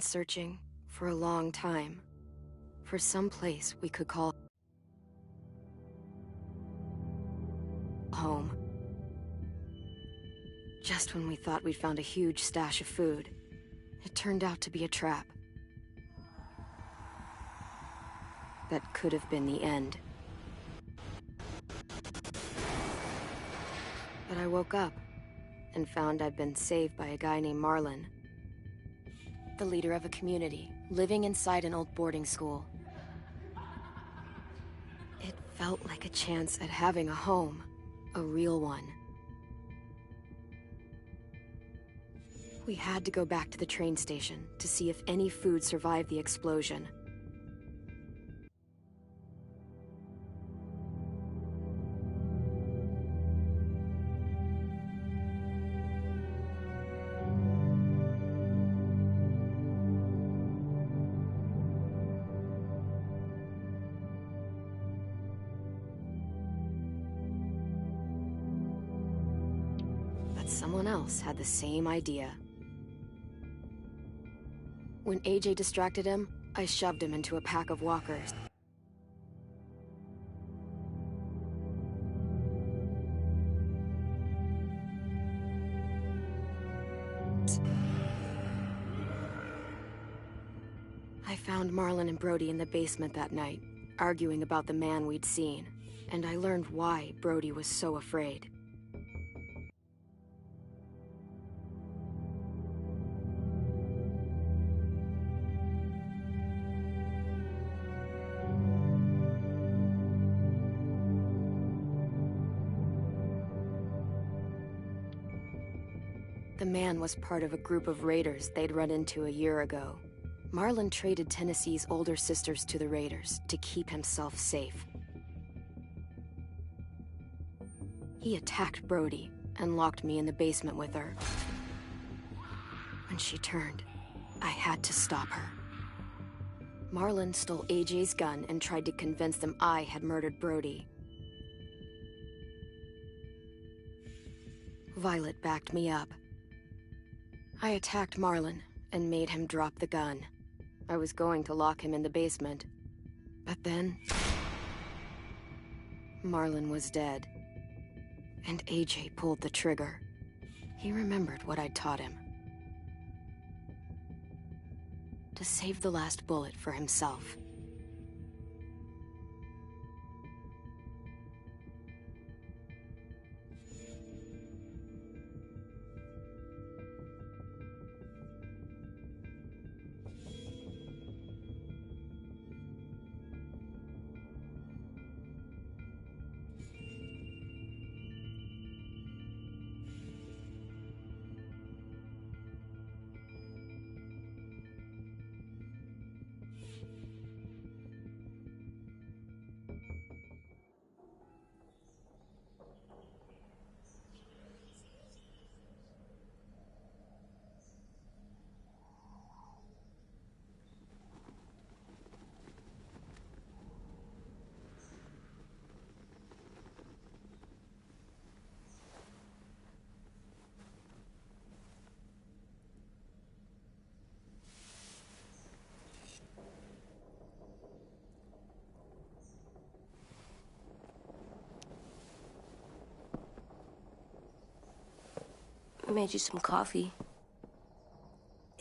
searching for a long time for some place we could call home. Just when we thought we'd found a huge stash of food, it turned out to be a trap. That could have been the end. But I woke up and found I'd been saved by a guy named Marlon, the leader of a community living inside an old boarding school. It felt like a chance at having a home, a real one. We had to go back to the train station to see if any food survived the explosion. Someone else had the same idea. When AJ distracted him, I shoved him into a pack of walkers. I found Marlon and Brody in the basement that night, arguing about the man we'd seen, and I learned why Brody was so afraid. The man was part of a group of raiders they'd run into a year ago. Marlon traded Tennessee's older sisters to the raiders to keep himself safe. He attacked Brody and locked me in the basement with her. When she turned, I had to stop her. Marlon stole AJ's gun and tried to convince them I had murdered Brody. Violet backed me up. I attacked Marlon and made him drop the gun. I was going to lock him in the basement, but then Marlon was dead, and AJ pulled the trigger. He remembered what I'd taught him. To save the last bullet for himself. I made you some coffee.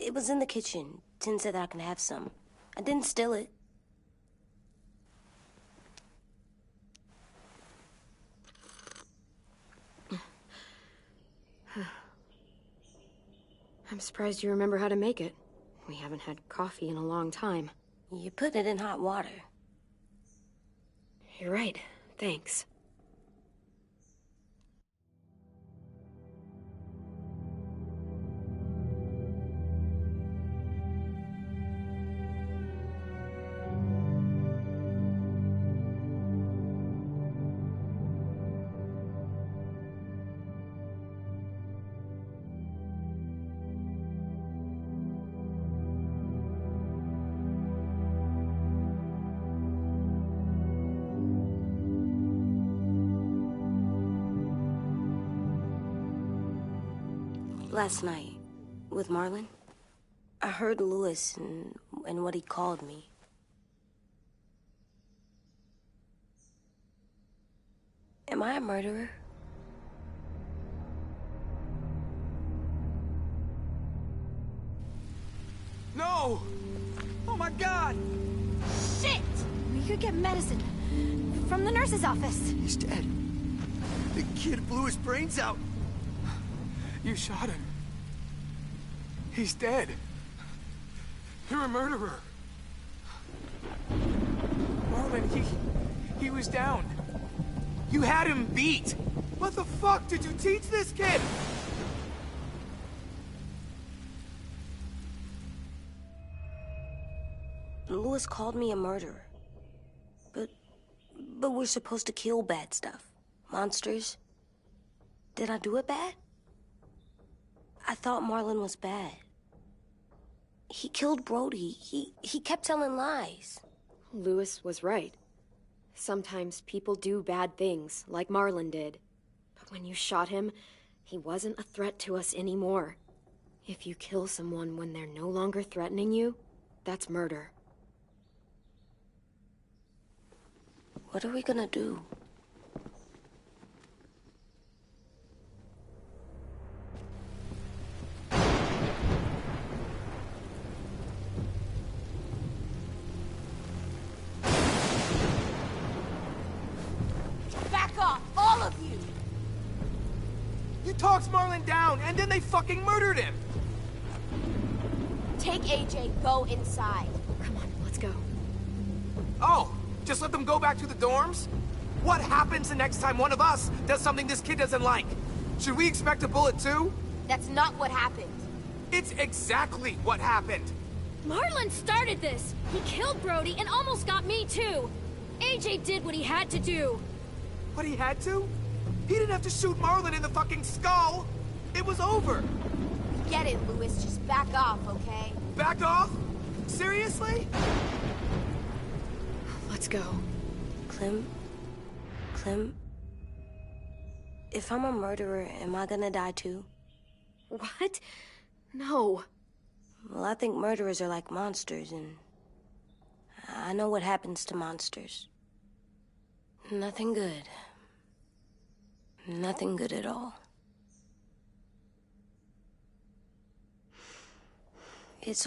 It was in the kitchen. Tin said that I can have some. I didn't steal it. I'm surprised you remember how to make it. We haven't had coffee in a long time. You put it in hot water. You're right. Thanks. Last night, with Marlon, I heard Lewis and what he called me. Am I a murderer? No! Oh my God! Shit! We could get medicine from the nurse's office. He's dead. The kid blew his brains out. You shot him. He's dead. You're a murderer. Marlon, he was down. You had him beat. What the fuck did you teach this kid? Lewis called me a murderer. But we're supposed to kill bad stuff. Monsters. Did I do it bad? I thought Marlon was bad. He killed Brody. He kept telling lies. Lewis was right. Sometimes people do bad things, like Marlon did. But when you shot him, he wasn't a threat to us anymore. If you kill someone when they're no longer threatening you, that's murder. What are we gonna do? Back off, all of you! You talked Marlon down, and then they fucking murdered him! Take AJ, go inside. Come on, let's go. Oh, just let them go back to the dorms? What happens the next time one of us does something this kid doesn't like? Should we expect a bullet too? That's not what happened. It's exactly what happened. Marlon started this! He killed Brody and almost got me too! AJ did what he had to do! What he had to? He didn't have to shoot Marlon in the fucking skull! It was over! Get it, Lewis. Just back off, okay? Back off? Seriously? Let's go. Clem, if I'm a murderer, am I gonna die too? What? No. Well, I think murderers are like monsters, and I know what happens to monsters. Nothing good. Nothing good at all. It's...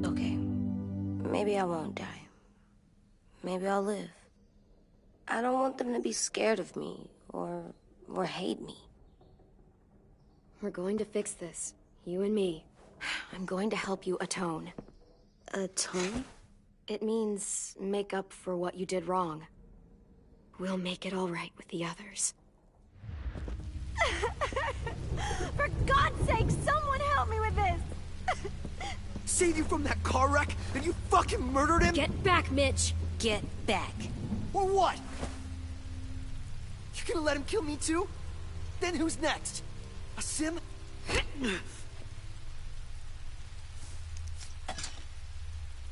Okay, maybe I won't die. Maybe I'll live. I don't want them to be scared of me or hate me. We're going to fix this. You and me. I'm going to help you atone. Atone? It means make up for what you did wrong. We'll make it all right with the others. For God's sake, someone help me with this! Save you from that car wreck, and you fucking murdered him? Get back, Mitch! Get back. Or what? You gonna let him kill me too? Then who's next? A sim?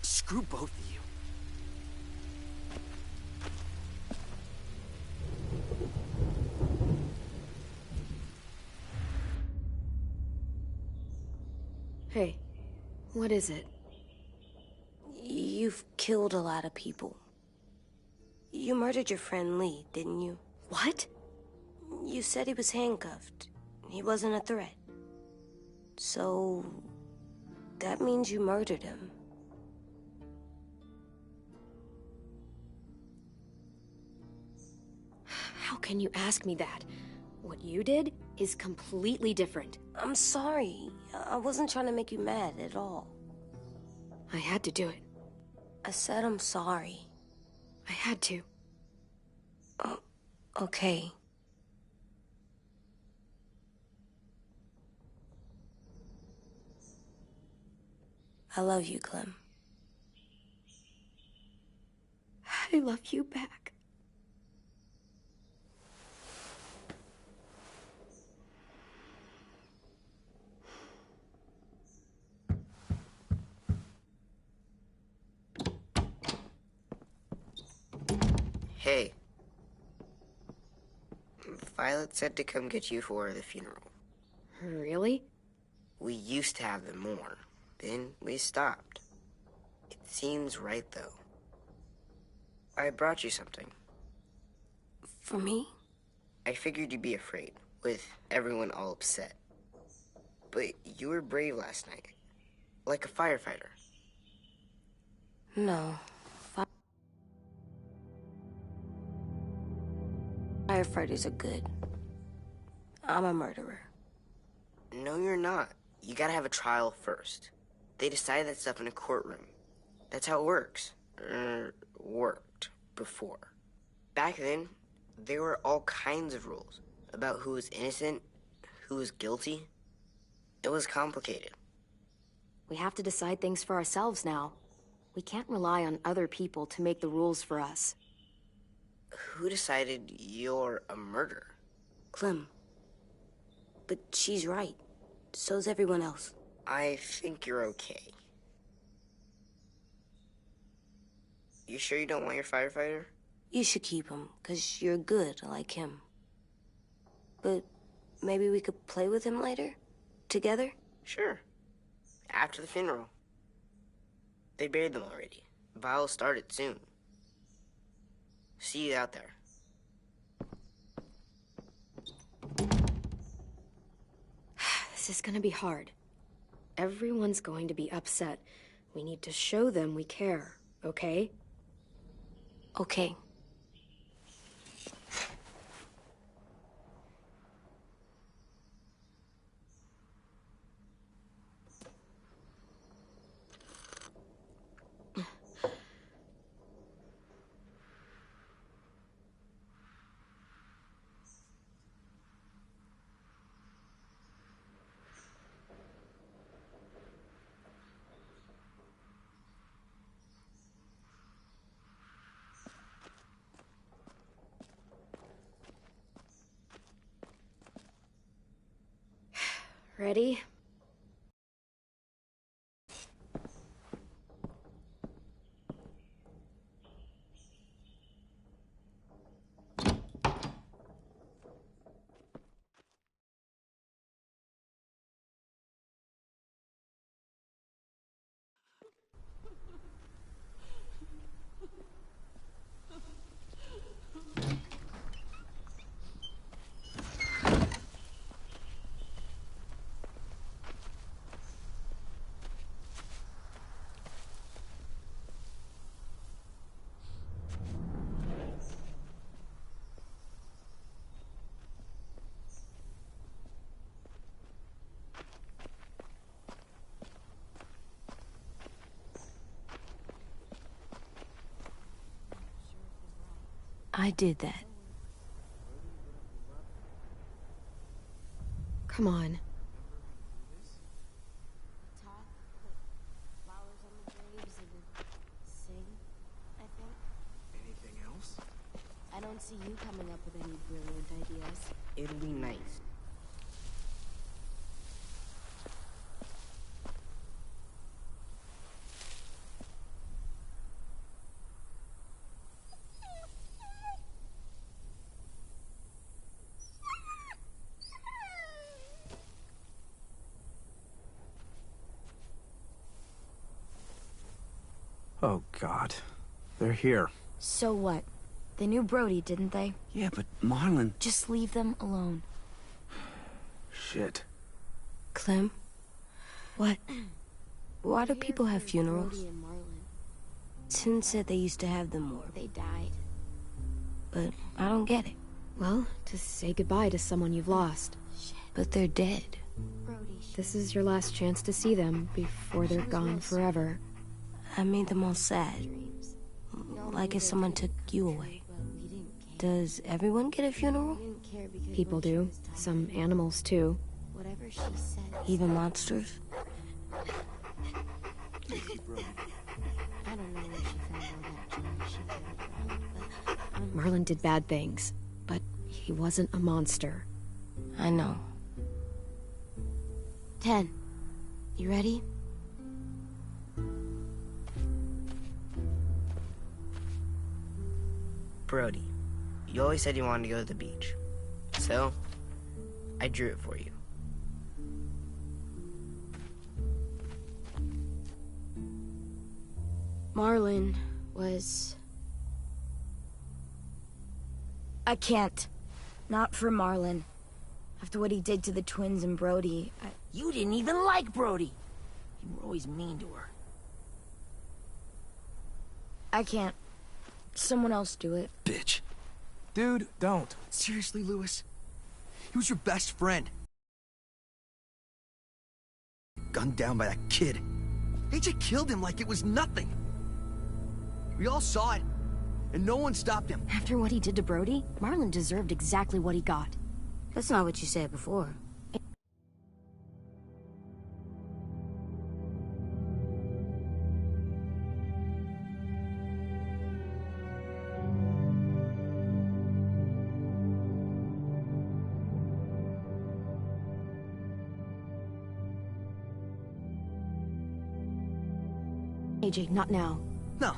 Screw both of you. Hey, what is it? You've killed a lot of people. You murdered your friend Lee, didn't you? What? You said he was handcuffed. He wasn't a threat. So... that means you murdered him. How can you ask me that? What you did is completely different. I'm sorry. I wasn't trying to make you mad at all. I had to do it. I said I'm sorry. I had to. Oh, okay. I love you, Clem. I love you back. Hey. Violet said to come get you for the funeral. Really? We used to have them more. Then we stopped. It seems right, though. I brought you something. For me? I figured you'd be afraid, with everyone all upset. But you were brave last night. Like a firefighter. No. Firefighters are good. I'm a murderer. No, you're not. You gotta have a trial first. They decide that stuff in a courtroom. That's how it works. Worked before. Back then, there were all kinds of rules about who was innocent, who was guilty. It was complicated. We have to decide things for ourselves now. We can't rely on other people to make the rules for us. Who decided you're a murderer? Clem. But she's right. So's everyone else. I think you're okay. You sure you don't want your firefighter? You should keep him, 'cause you're good like him. But maybe we could play with him later? Together? Sure. After the funeral. They buried them already. Vile'll start it soon. See you out there. This is gonna be hard. Everyone's going to be upset. We need to show them we care, okay? Okay. Ready? I did that. Come on. Talk, put flowers on the graves, and sing, I think. Anything else? I don't see you coming up with any brilliant ideas. It'll be nice. Oh, God. They're here. So what? They knew Brody, didn't they? Yeah, but Marlon... Just leave them alone. Shit. Clem? What? Why do people have funerals? Brody and Marlon. Tin said they used to have them more, They died. but I don't get it. Well, to say goodbye to someone you've lost. But they're dead. Brody. This is your last chance to see them before they're gone forever. I made them all sad. Dreams. Like if someone took you away. But we didn't care. Does everyone get a funeral? We didn't care because People when she do. was dying, Some animals, too. whatever she said. Even monsters? I don't know where she found all that jewelry she carried around. Marlon did bad things, but he wasn't a monster. I know. 10. You ready? Brody, you always said you wanted to go to the beach. So, I drew it for you. Marlon was... I can't. Not for Marlon. After what he did to the twins and Brody, You didn't even like Brody. You were always mean to her. I can't. Someone else do it. Bitch. Dude, don't. Seriously, Lewis? He was your best friend. Gunned down by that kid. AJ killed him like it was nothing. We all saw it, and no one stopped him. After what he did to Brody, Marlon deserved exactly what he got. That's not what you said before. AJ, not now. No.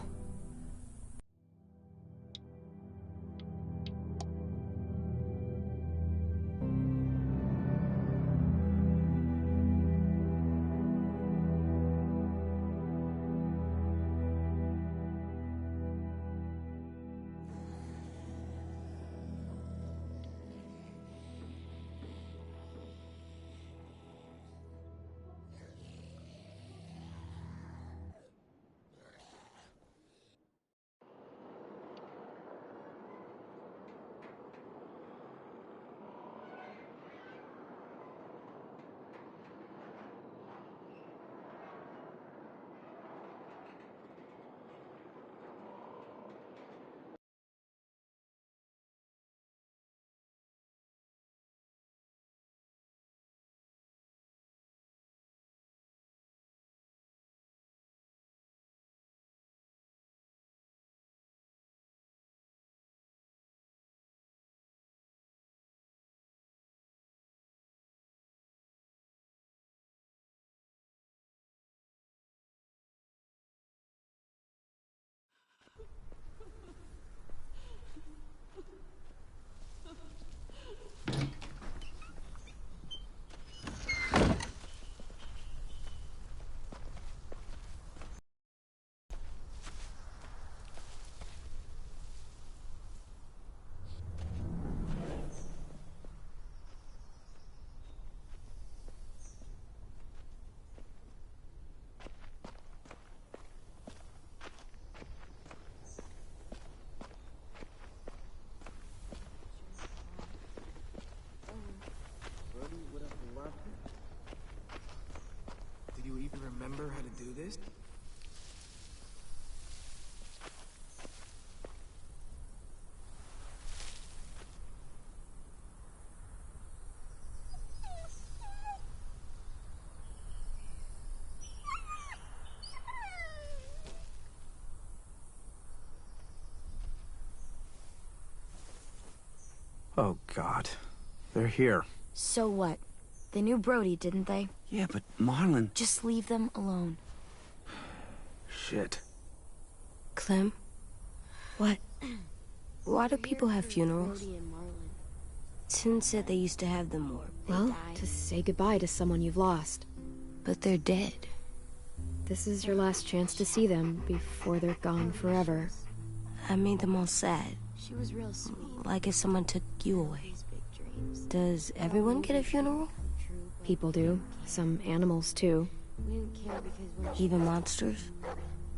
Did you even remember how to do this? Oh, God. They're here. So what? They knew Brody, didn't they? Yeah, but Marlon... Just leave them alone. Shit. Clem? What? Why do people have funerals? Brody and Marlon. Sin said they used to have them more. Well, to say goodbye to someone you've lost. But they're dead. This is your last chance to see them before they're gone forever. I made them all sad. She was real sweet. Like if someone took you away. These big dreams. Does everyone get a funeral? True, but People do. Some animals, too. we didn't care because when she, Even monsters?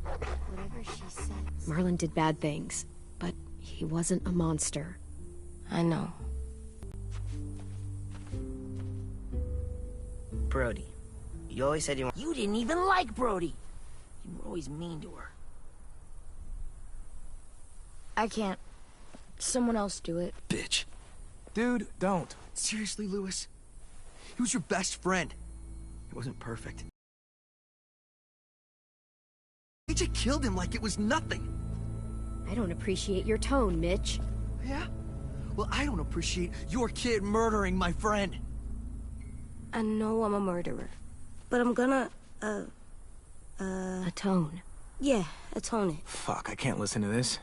whatever she said. Marlon did bad things, but he wasn't a monster. I know. Brody, you always said you wanted... You didn't even like Brody. You were always mean to her. I can't. Someone else do it. Bitch. Dude, don't. Seriously, Lewis? He was your best friend. He wasn't perfect. AJ killed him like it was nothing. I don't appreciate your tone, Mitch. Yeah? Well, I don't appreciate your kid murdering my friend. I know I'm a murderer, but I'm gonna, Atone. yeah, atone it. Fuck, I can't listen to this.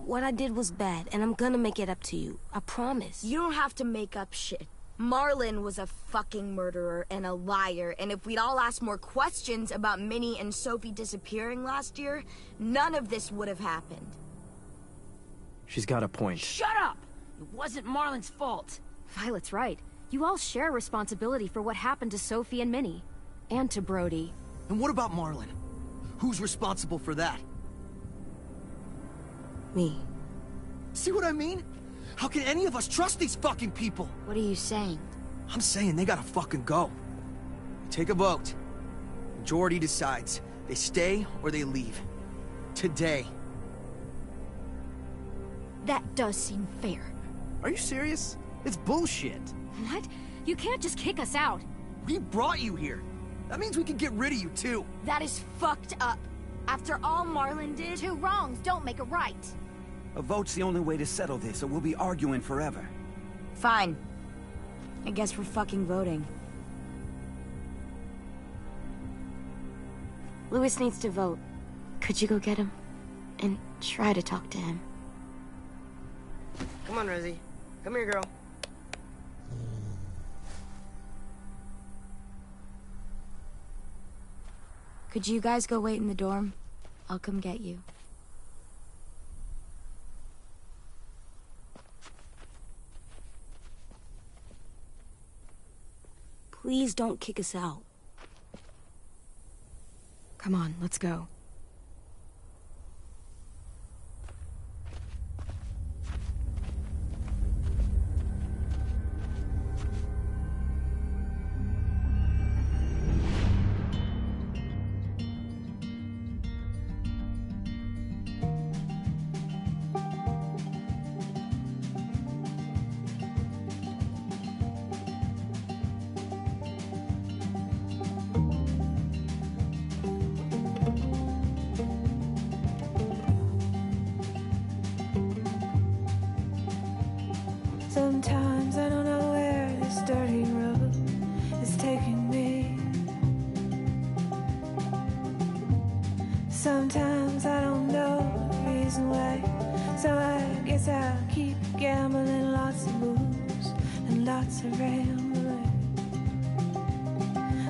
What I did was bad, and I'm gonna make it up to you. I promise. You don't have to make up shit. Marlon was a fucking murderer and a liar, and if we'd all asked more questions about Minnie and Sophie disappearing last year, none of this would have happened. She's got a point. Shut up! It wasn't Marlon's fault. Violet's right. You all share responsibility for what happened to Sophie and Minnie. And to Brody. And what about Marlon? Who's responsible for that? Me. See what I mean? How can any of us trust these fucking people? What are you saying? I'm saying they gotta fucking go. Take a vote. Majority decides. They stay or they leave. Today. That does seem fair. Are you serious? It's bullshit. What? You can't just kick us out. We brought you here. That means we can get rid of you too. That is fucked up. After all Marlon did... Two wrongs don't make a right. A vote's the only way to settle this, or we'll be arguing forever. Fine. I guess we're fucking voting. Louis needs to vote. Could you go get him? And try to talk to him. Come on, Rosie. Come here, girl. Could you guys go wait in the dorm? I'll come get you. Please don't kick us out. Come on, let's go. Sometimes I don't know where this dirty road is taking me. Sometimes I don't know the reason why. So I guess I'll keep gambling, lots of moves and lots of rambling.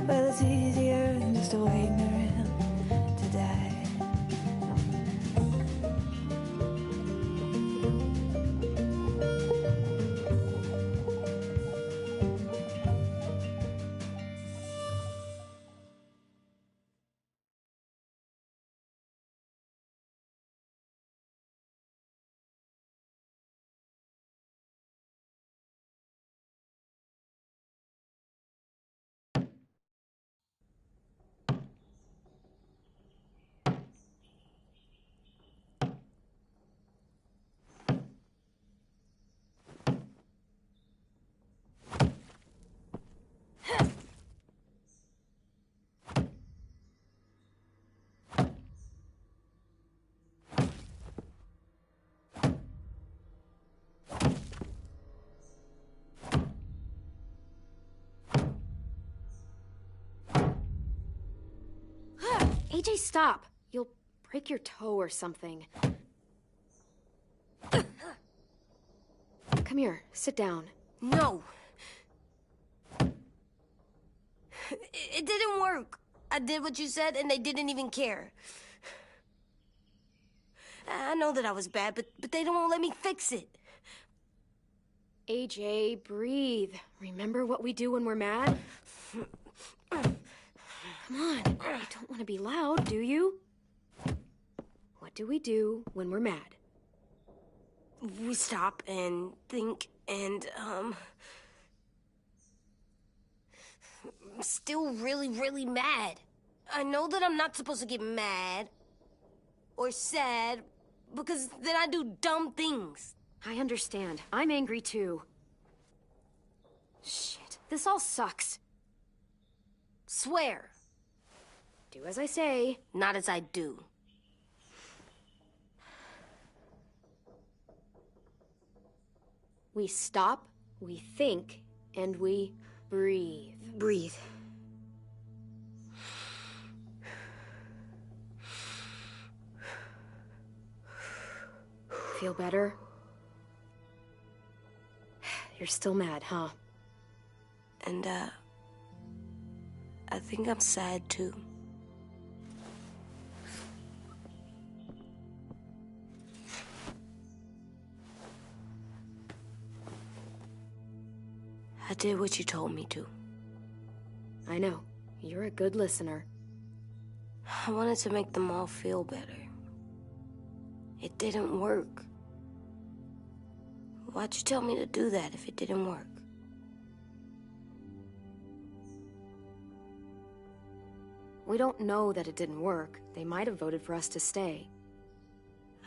Well, it's easier than just waiting around to die. AJ, stop. You'll break your toe or something. Come here, sit down. No. It didn't work. I did what you said, and they didn't even care. I know that I was bad, but they don't let me fix it. AJ, breathe. Remember what we do when we're mad? Come on, you don't want to be loud, do you? What do we do when we're mad? We stop and think and, I'm still really, really mad. I know that I'm not supposed to get mad or sad because then I do dumb things. I understand. I'm angry too. Shit, this all sucks. Swear. Do as I say. Not as I do. We stop, we think, and we breathe. Breathe. Feel better? You're still mad, huh? And, I think I'm sad, too. I did what you told me to. I know. You're a good listener. I wanted to make them all feel better. It didn't work. Why'd you tell me to do that if it didn't work? We don't know that it didn't work. They might have voted for us to stay.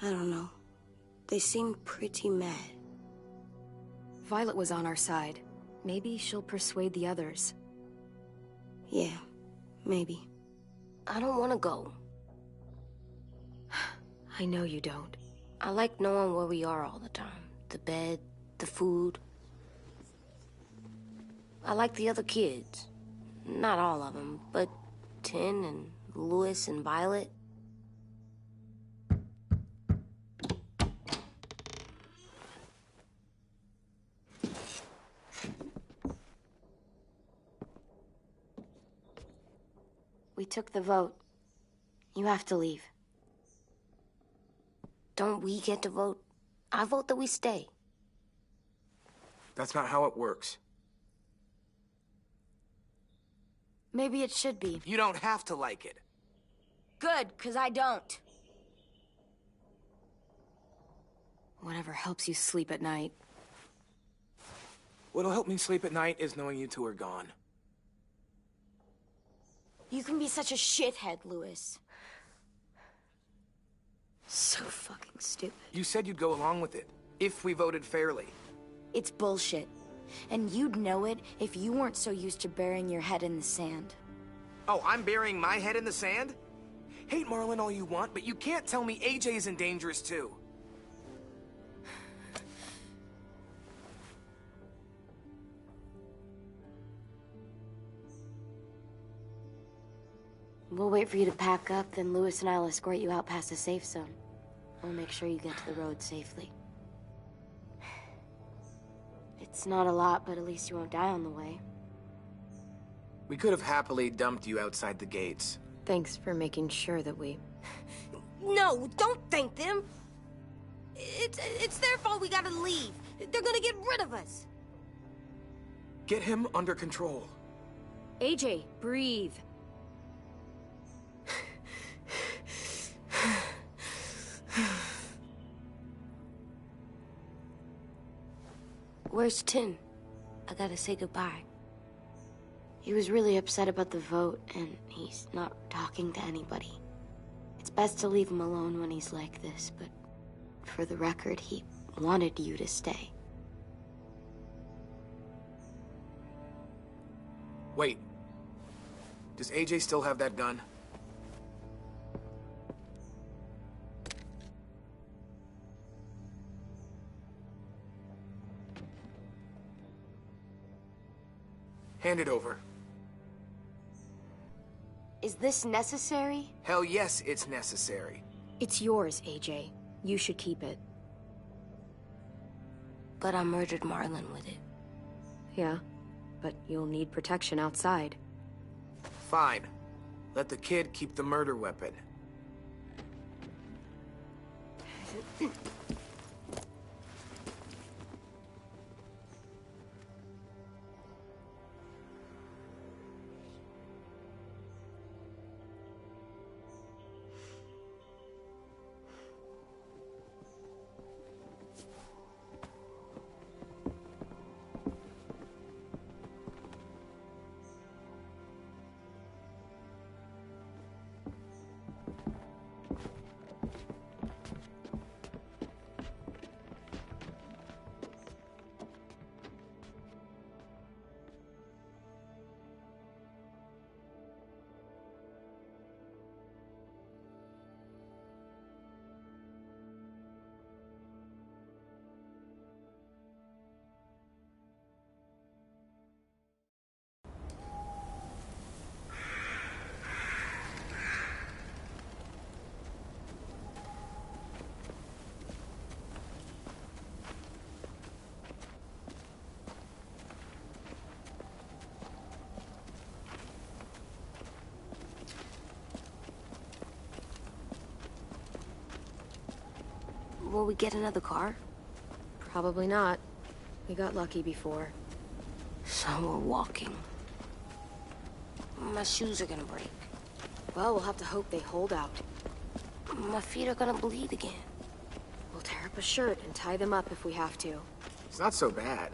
I don't know. They seemed pretty mad. Violet was on our side. Maybe she'll persuade the others. Yeah, maybe. I don't want to go. I know you don't. I like knowing where we are all the time. The bed, the food. I like the other kids. Not all of them, but Tin and Louis and Violet. We took the vote. You have to leave. Don't we get to vote? I vote that we stay. That's not how it works. Maybe it should be. You don't have to like it. Good, 'cause I don't. Whatever helps you sleep at night. What'll help me sleep at night is knowing you two are gone. You can be such a shithead, Louis. So fucking stupid. You said you'd go along with it, if we voted fairly. It's bullshit. And you'd know it if you weren't so used to burying your head in the sand. Oh, I'm burying my head in the sand? Hate Marlin all you want, but you can't tell me AJ's in dangerous too. We'll wait for you to pack up, then Louis and I'll escort you out past the safe zone. We'll make sure you get to the road safely. It's not a lot, but at least you won't die on the way. We could have happily dumped you outside the gates. Thanks for making sure that we... No, don't thank them! It's their fault we gotta leave. They're gonna get rid of us. Get him under control. AJ, breathe. Where's Tin? I gotta say goodbye. He was really upset about the vote, and he's not talking to anybody. It's best to leave him alone when he's like this, but for the record, he wanted you to stay. Wait. Does AJ still have that gun? Hand it over. Is this necessary? Hell yes, it's necessary. It's yours, AJ. You should keep it. But I murdered Marlin with it. Yeah, but you'll need protection outside. Fine. Let the kid keep the murder weapon. Will we get another car? Probably not. We got lucky before. So we're walking. My shoes are gonna break. Well, we'll have to hope they hold out. My feet are gonna bleed again. We'll tear up a shirt and tie them up if we have to. It's not so bad.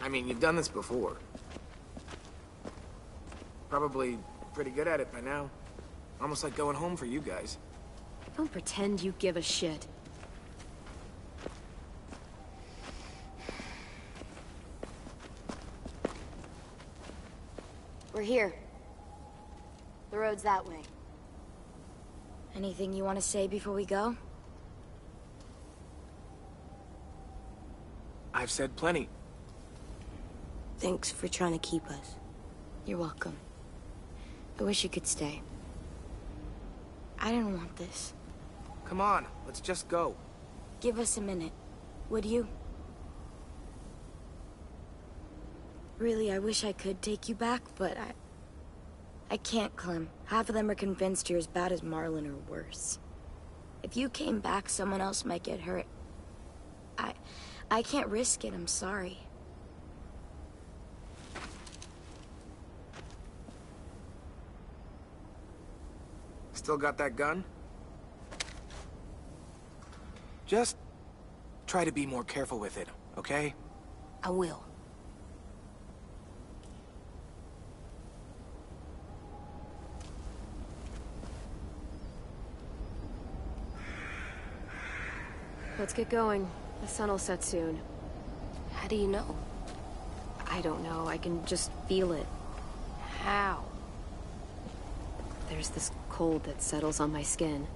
I mean, you've done this before. Probably pretty good at it by now. Almost like going home for you guys. Don't pretend you give a shit. We're here. The road's that way. Anything you want to say before we go? I've said plenty. Thanks for trying to keep us. You're welcome. I wish you could stay. I didn't want this. Come on, let's just go. Give us a minute, would you? Really, I wish I could take you back, but I can't, Clem. Half of them are convinced you're as bad as Marlon or worse. If you came back, someone else might get hurt. I can't risk it, I'm sorry. Still got that gun? Just try to be more careful with it, okay? I will. Let's get going. The sun will set soon. How do you know? I don't know. I can just feel it. How? There's this cold that settles on my skin.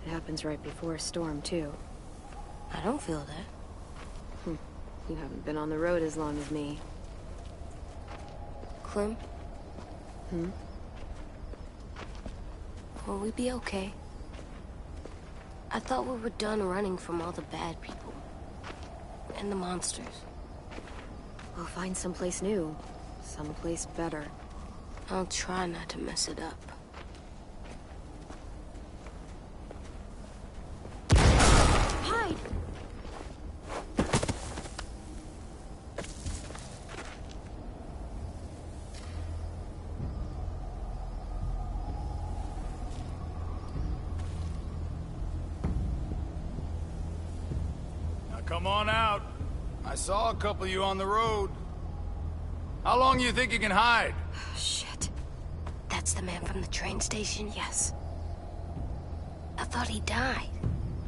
It happens right before a storm, too. I don't feel that. You haven't been on the road as long as me. Clem? Will we be okay? I thought we were done running from all the bad people. And the monsters. We'll find someplace new. Someplace better. I'll try not to mess it up. Hide! Come on out. I saw a couple of you on the road. How long do you think you can hide? Shit. That's the man from the train station? Yes. I thought he died.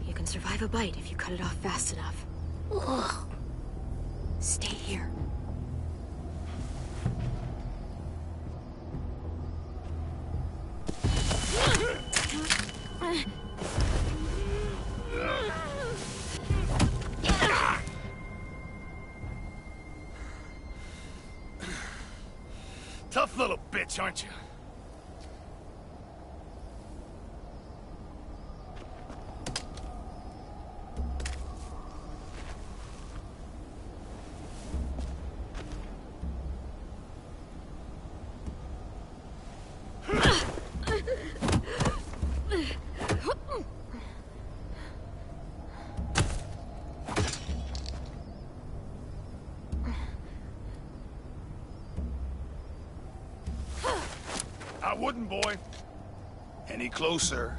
You can survive a bite if you cut it off fast enough. Ugh. Stay here. Tough little bitch, aren't you? I wouldn't, boy. Any closer,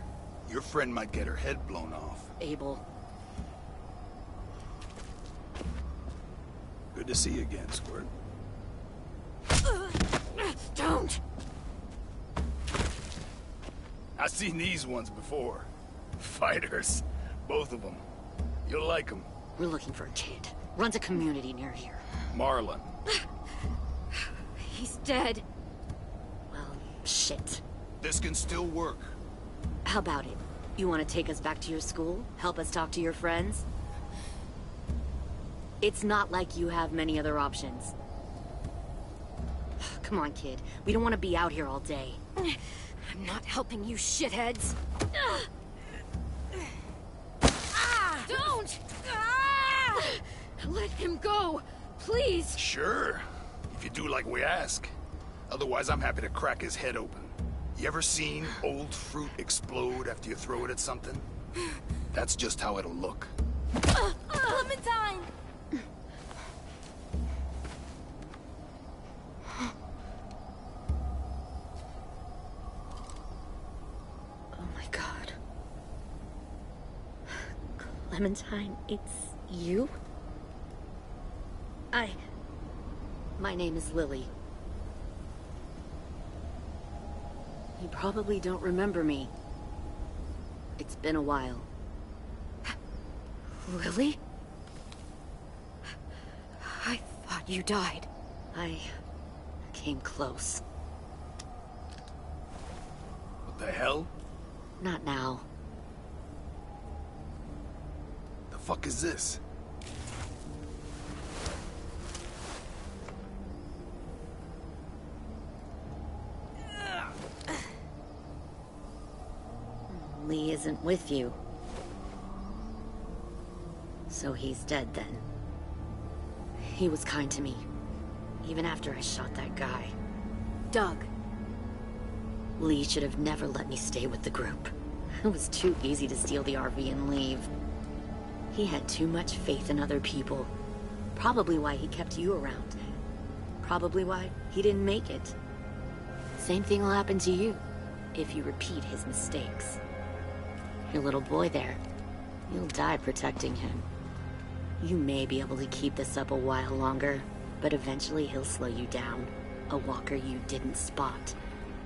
your friend might get her head blown off. Abel. Good to see you again, Squirt. Don't! I've seen these ones before. Fighters. Both of them. You'll like them. We're looking for a kid. Runs a community near here. Marlon. He's dead. Well, shit. This can still work. How about it? You want to take us back to your school? Help us talk to your friends? It's not like you have many other options. Come on, kid. We don't want to be out here all day. I'm not helping you shitheads. Don't! Let him go, please. Sure. If you do like we ask. Otherwise, I'm happy to crack his head open. You ever seen old fruit explode after you throw it at something? That's just how it'll look. Clementine! Oh my god. Clementine, it's you? My name is Lily. You probably don't remember me. It's been a while. Lily? I thought you died. I came close. What the hell? Not now. The fuck is this? Lee isn't with you. So he's dead then. He was kind to me, even after I shot that guy. Doug. Lee should have never let me stay with the group. It was too easy to steal the RV and leave. He had too much faith in other people. Probably why he kept you around. Probably why he didn't make it. Same thing will happen to you, if you repeat his mistakes. Your little boy there, you'll die protecting him. You may be able to keep this up a while longer, but eventually he'll slow you down. A walker you didn't spot.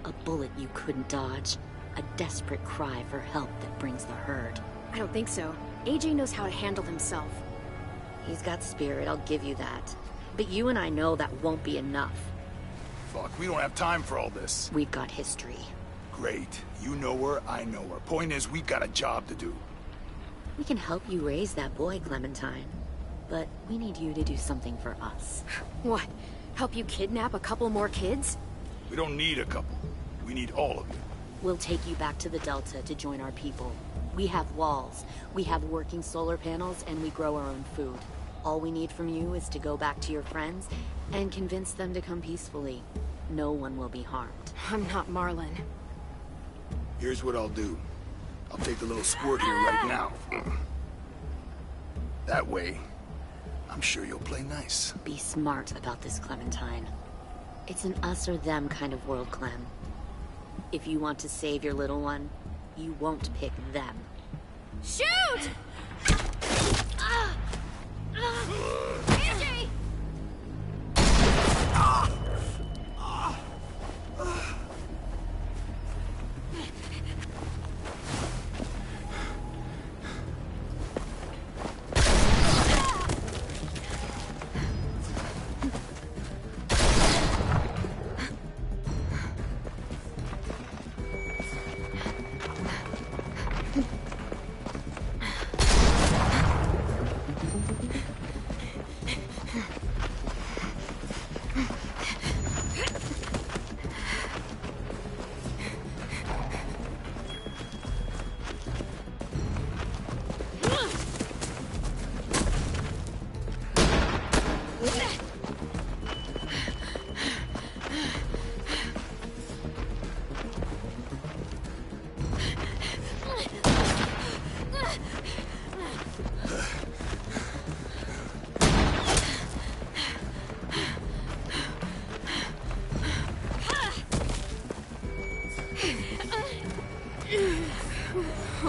A bullet you couldn't dodge. A desperate cry for help that brings the herd. I don't think so. AJ knows how to handle himself. He's got spirit, I'll give you that. But you and I know that won't be enough. Fuck, we don't have time for all this. We've got history. Great. You know her, I know her. Point is, we got a job to do. We can help you raise that boy, Clementine. But we need you to do something for us. What? Help you kidnap a couple more kids? We don't need a couple. We need all of you. We'll take you back to the Delta to join our people. We have walls, we have working solar panels, and we grow our own food. All we need from you is to go back to your friends and convince them to come peacefully. No one will be harmed. I'm not Marlon. Here's what I'll do. I'll take the little squirt here right now. That way, I'm sure you'll play nice. Be smart about this, Clementine. It's an us or them kind of world, Clem. If you want to save your little one, you won't pick them. Shoot! Angie!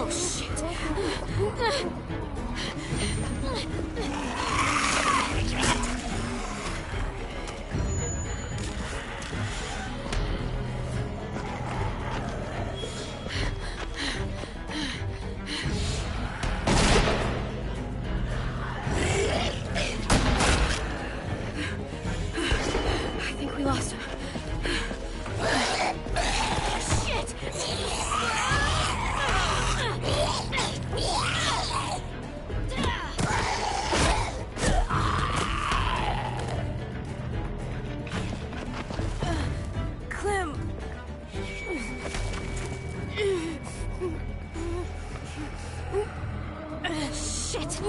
Oh, shit. I think we lost him. Shit! Clem! Shit!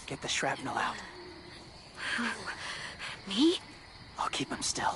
Get the shrapnel out. Me? I'll keep him still.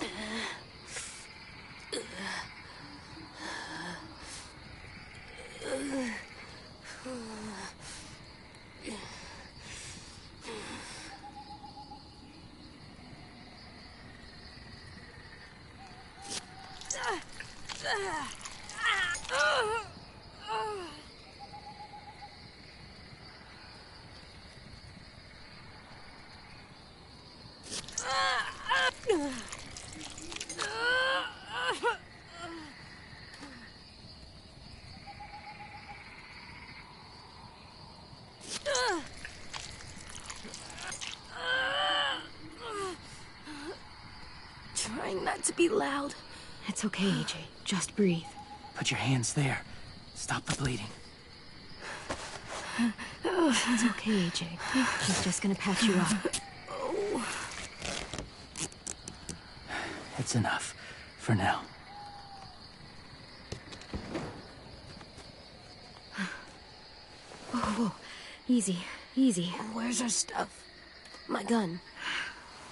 Trying not to be loud. It's okay, AJ. Just breathe. Put your hands there. Stop the bleeding. It's okay, AJ. She's just gonna patch you up. It's enough. For now. Whoa. Easy. Easy. Where's our stuff? My gun.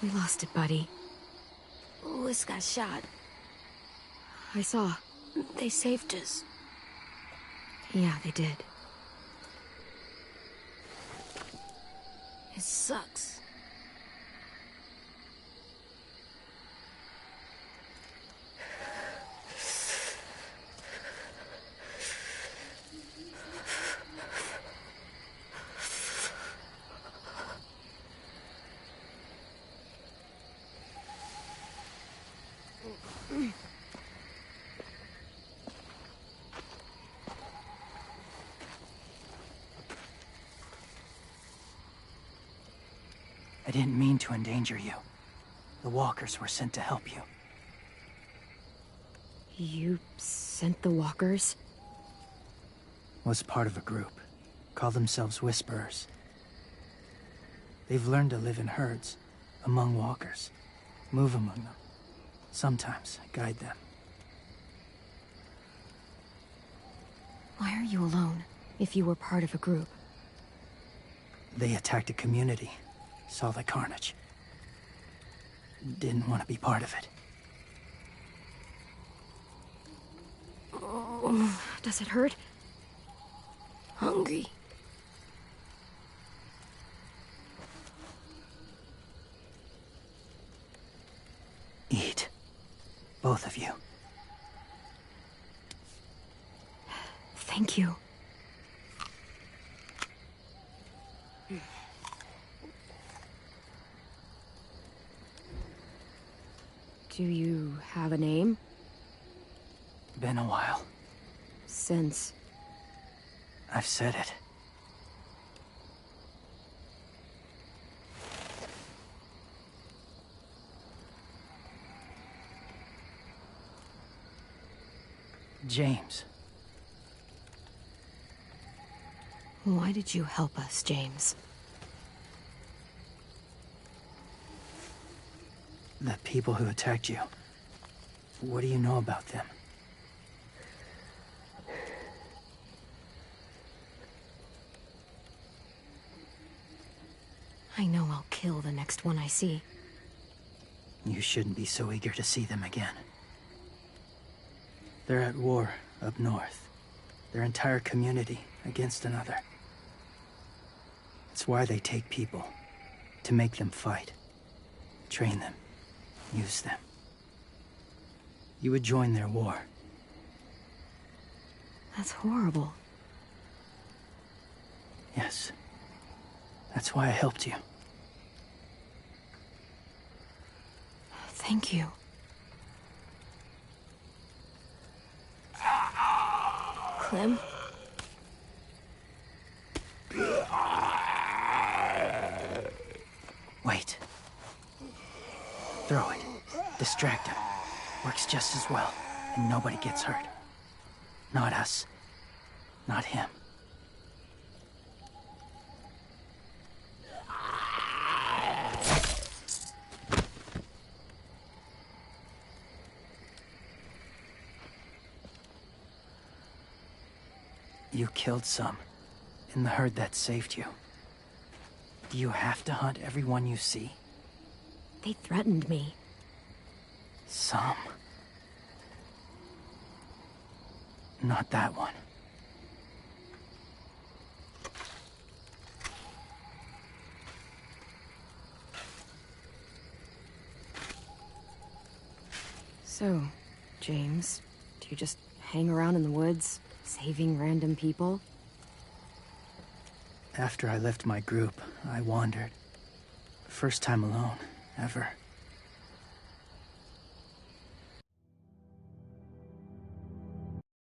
We lost it, buddy. Lewis got shot. I saw. They saved us. Yeah, they did. It sucks. I didn't mean to endanger you. The walkers were sent to help you. You sent the walkers? Was part of a group. Call themselves Whisperers. They've learned to live in herds, among walkers. Move among them. Sometimes guide them. Why are you alone, if you were part of a group? They attacked a community. Saw the carnage. Didn't want to be part of it. Does it hurt? Hungry. Eat. Both of you. Thank you. Do you have a name? Been a while. Since... I've said it. James. Why did you help us, James? The people who attacked you. What do you know about them? I know I'll kill the next one I see. You shouldn't be so eager to see them again. They're at war up north. Their entire community against another. It's why they take people. To make them fight. Train them. Use them. You would join their war. That's horrible. Yes. That's why I helped you. Thank you. Clem? Wait. Throw it. Distract him. Works just as well, and nobody gets hurt. Not us. Not him. You killed some, in the herd that saved you. Do you have to hunt everyone you see? They threatened me. Some. Not that one. So, James, do you just hang around in the woods, saving random people? After I left my group, I wandered. First time alone, ever.